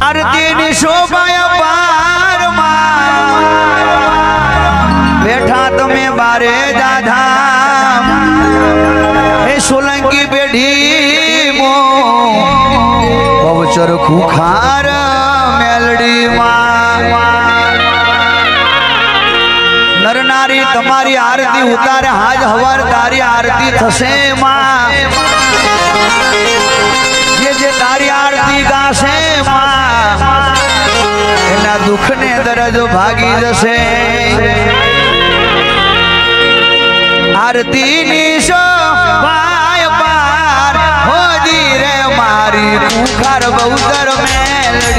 આરતીની શોભાય પારમાં બેઠા તમે બારે દાધા હે સોલંકી બેઢી મો પવચર ખુખાર મેલડી માં નરનારી તમારી આરતી ઉતારે હાજ હવાર તારી આરતી થશે માં જે તારી આરતી ગાશે માં એના દુઃખ ને દર્દ ભાગી જશે આરતી ની શોભાય પાર હોજી રે મારી ખુખાર બહુતર મેલડી